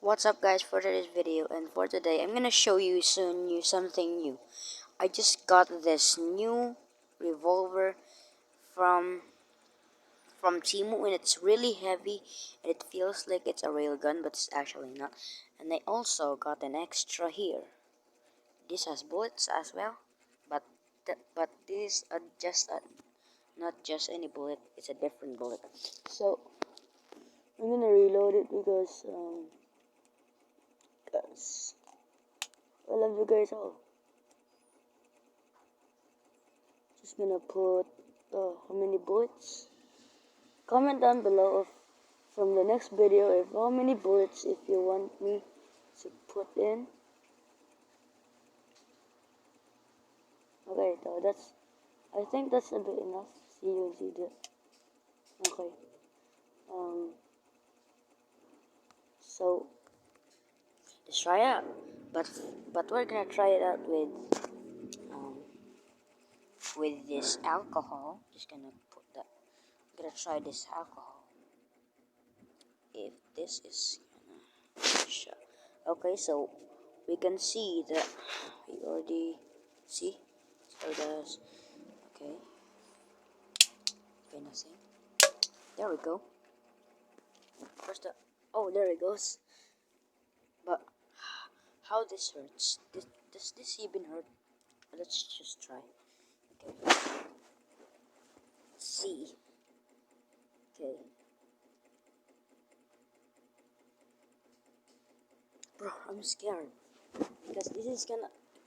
What's up guys, for today's video, and for today I'm gonna show you something new. I just got this new revolver from TEMU, and it's really heavy and it feels like it's a real gun, but it's actually not. And I also got an extra here. This has bullets as well, but this is not just any bullet, it's a different bullet. So I'm gonna reload it because I love you guys all. Just gonna put how many bullets. Comment down below from the next video if how many bullets if you want me to put in. Okay, so I think that's a bit enough. See that. Okay. So let's try it out. But we're gonna try it out um with this alcohol. Just gonna put that. I'm gonna try this alcohol. If this is gonna shut. Okay, so we can see that we already see. So there's okay. Okay, nothing. There we go. First up. Oh, there it goes. But how this hurts? Does this even hurt? Let's just try. Okay. Let's see. Okay. Bro, I'm scared because this is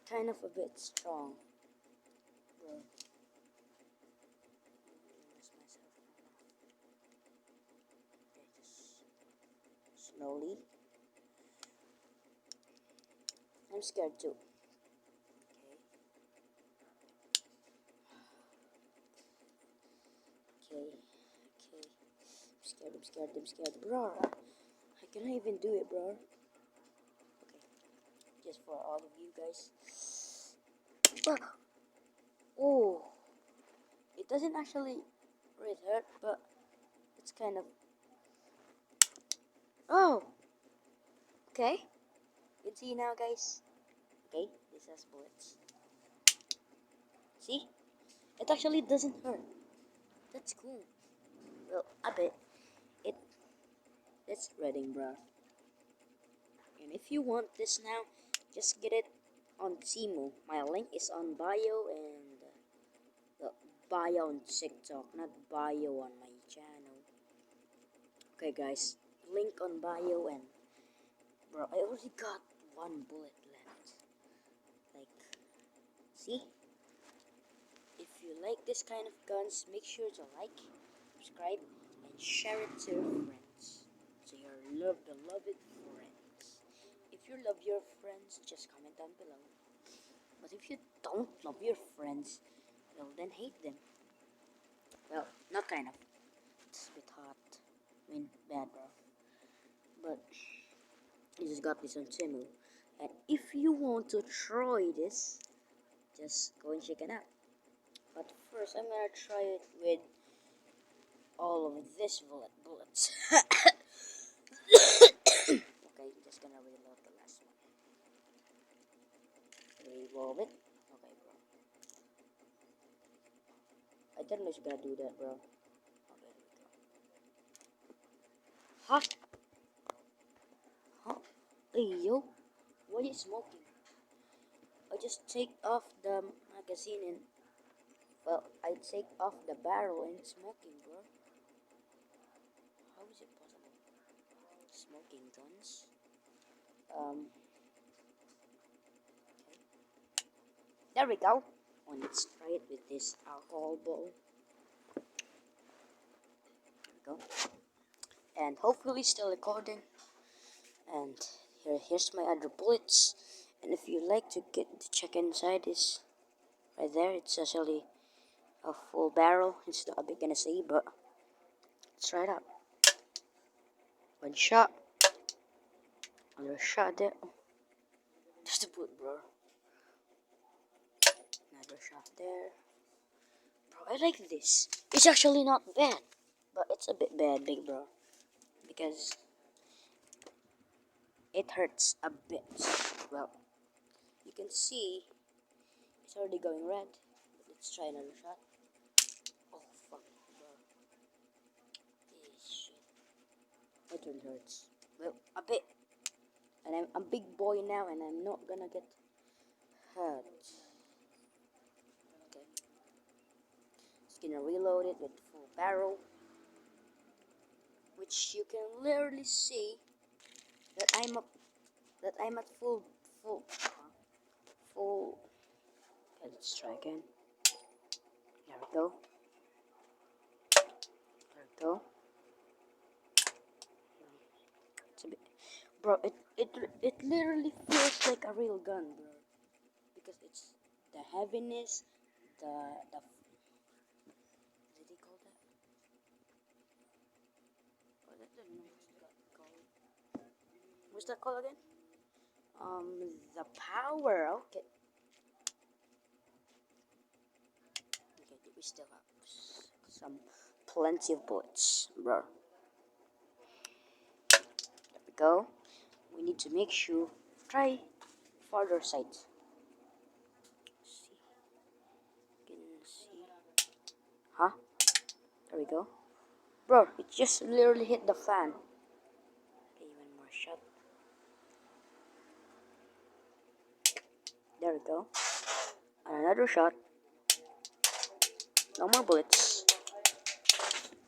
kind of a bit strong. Bro. Okay, just slowly. I'm scared too. Okay. Okay. I'm scared. Bro, I cannot even do it, bro. Okay. Just for all of you guys. Bro. Oh. It doesn't actually really hurt, but it's kind of... Oh. Okay. You can see now, guys. Okay. This has bullets. See? It actually doesn't hurt. That's cool. Well, I bet it's reading, bro. And if you want this now, just get it on TEMU. My link is on bio and bio on TikTok, not bio on my channel. Okay, guys, link on bio. And bro, I already got one bullet left. Like, see? If you like this kind of guns, make sure to like, subscribe, and share it to your friends. To your beloved friends. If you love your friends, just comment down below. But if you don't love your friends, well, then hate them. Well, not kind of. It's a bit hot. I mean, bad, bro. But I just got this on TEMU. And if you want to try this, just go and check it out. But first, I'm gonna try it with all of this bullets. Okay, just gonna reload the last one. Revolve it. Okay, bro. I didn't know you gonna do that, bro. Okay, there we go. Huh? Huh? Hey, yo. Why are you smoking? I just take off the magazine and... Well, I take off the barrel and smoking, bro. How is it possible? Smoking guns? Okay. There we go. Oh, let's try it with this alcohol bowl. There we go. And hopefully still recording. And here's my other bullets. And if you like to check inside this right there, it's actually a full barrel. It's not a big gonna say, but let's try it out. One shot. Another shot there. Just a bullet, bro. Another shot there. Bro, I like this. It's actually not bad, but it's a bit big, bro. Because it hurts a bit. Well, you can see it's already going red. Let's try another shot. Oh fuck, bro. Shit. It really hurts. Well, a bit. And I'm a big boy now, and I'm not gonna get hurt. Okay. Just gonna reload it with full barrel, which you can literally see that I'm at full. Okay, let's try again. There we go. There we go. It's a bit, bro. It literally feels like a real gun, bro. Because it's the heaviness, the what did he call that? Oh, I don't know what's that called. What's that called again? The power. Okay. Okay, we still have some plenty of bullets, bro. There we go. We need to make sure. Try farther sight. See, can you see? Huh? There we go. Bro, it just literally hit the fan. Okay, one more shot. There we go. And another shot. No more bullets.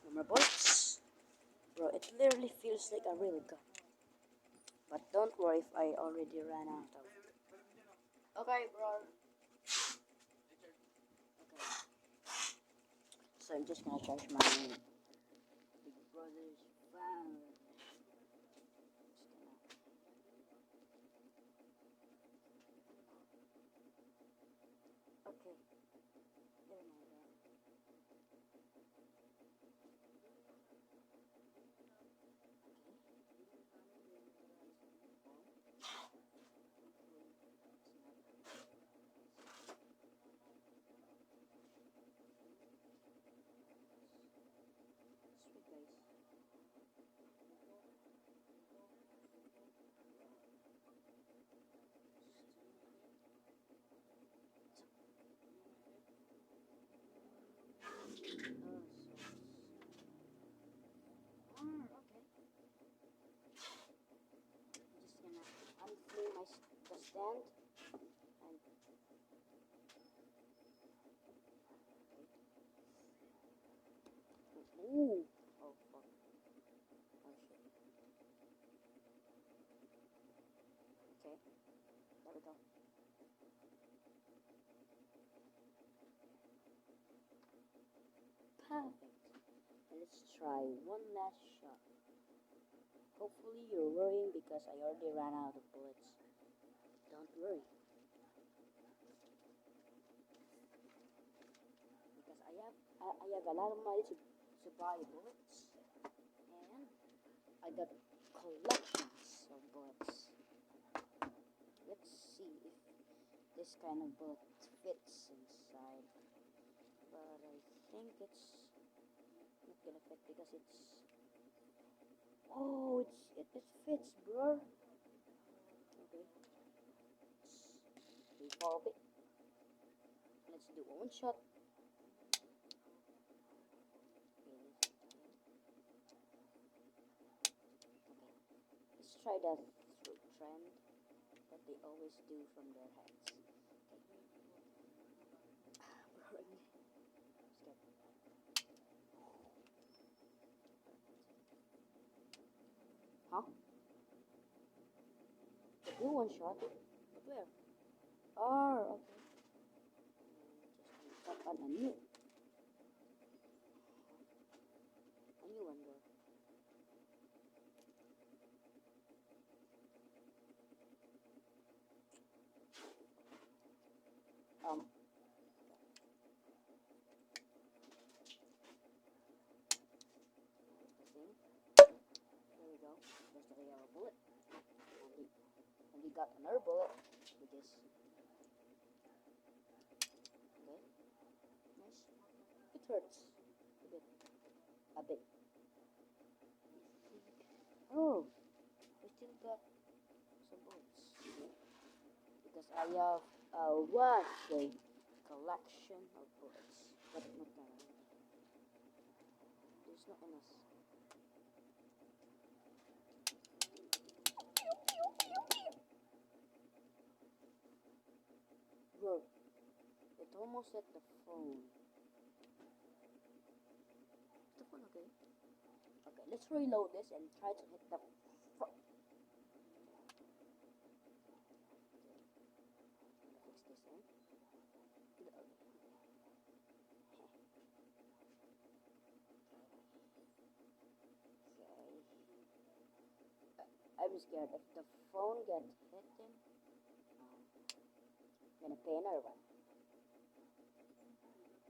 No more bullets. Bro, it literally feels like a real gun. But don't worry if I already ran out of. Okay, bro. Okay. So I'm just gonna charge my big brother's fan. Okay. Never mind that. Sweet guys. Okay. Just gonna unfree the stand and ooh. Oh fuck. Oh shit. Okay. There we go. Perfect. And let's try one last shot. Hopefully you're worrying because I already ran out of bullets. Don't worry. Because I have a lot of money to buy bullets, and I got collections of bullets. Let's see if this kind of bullet fits inside, but I think it's not gonna fit because it's it fits, bro. Okay, let's revolve it. Let's do one shot. Let's try that trend that they always do from their heads. Huh? Do one shot? But where? Oh, okay. Just got a new one there. Um, there we go. There's the yellow bullet. And we got another bullet, which is okay. Nice. It hurts a bit. A bit. Oh, we still got bullets. Because I have a vast collection of bullets. But not now. There's not enough. Bro, it almost hit the phone. Is the phone okay? Okay, let's reload this and try to hit the phone. Fix this in. I'm scared if the phone gets hit in, I'm gonna pay another one.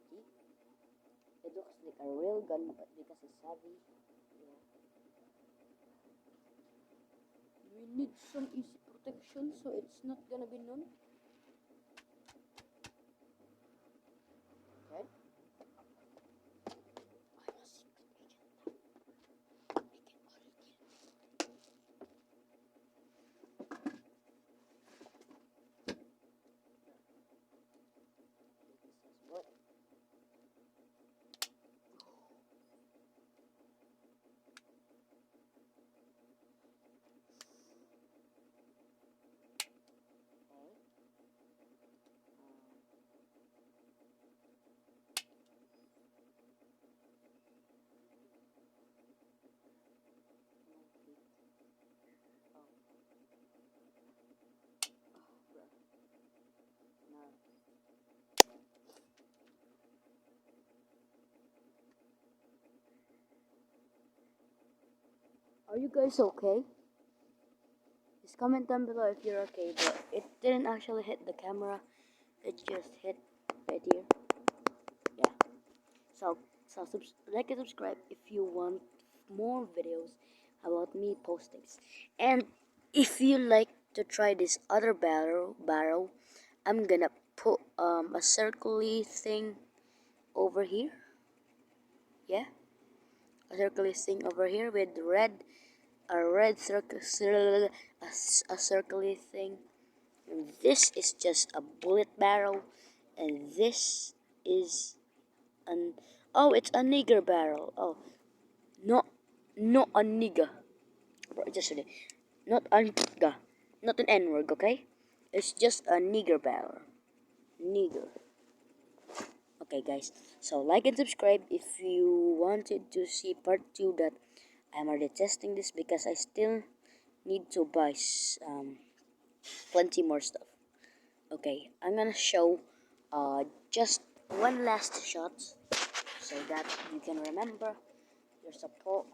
See? It looks like a real gun, but because it's heavy, yeah. We need some easy protection so it's not gonna be none. Okay. I'm a secret agent. I can only kill. This is what. Are you guys okay? Just comment down below if you're okay, but it didn't actually hit the camera. It just hit right here. Yeah. So like and subscribe if you want more videos about me posting. And if you like to try this other barrel, I'm gonna put a circly thing over here. Yeah, a circly thing over here with a red circle, a circly thing. And this is just a bullet barrel, and this is an oh, it's a nigger barrel. Oh, no, not a nigger. Just today, not a nigger, not an N word. Okay, it's just a nigger barrel. Nigger. Okay, guys. So like and subscribe if you wanted to see part 2 that I'm already testing this because I still need to buy plenty more stuff. Okay, I'm gonna show just one last shot so that you can remember your support.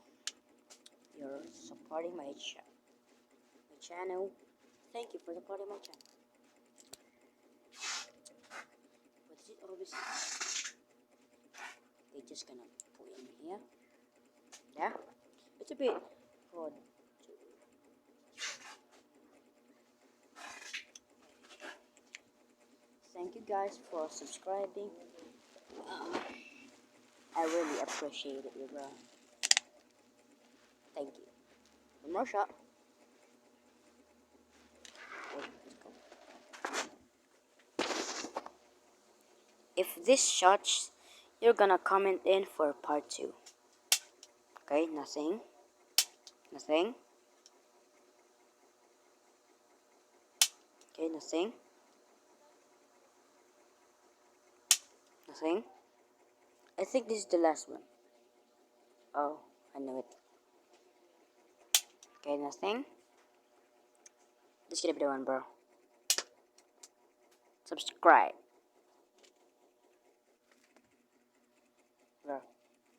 You're supporting my channel. Thank you for supporting my channel. But is it always? We're just gonna put it in here. Yeah, it's a bit hard. Thank you guys for subscribing. I really appreciate it, bro. Thank you. One more shot. Wait, let's go. If this shots, you're gonna comment in for part 2. Okay, nothing. Nothing. Okay, nothing. Nothing. I think this is the last one. Oh, I know it. Okay, nothing. This is gonna be the one, bro. Subscribe.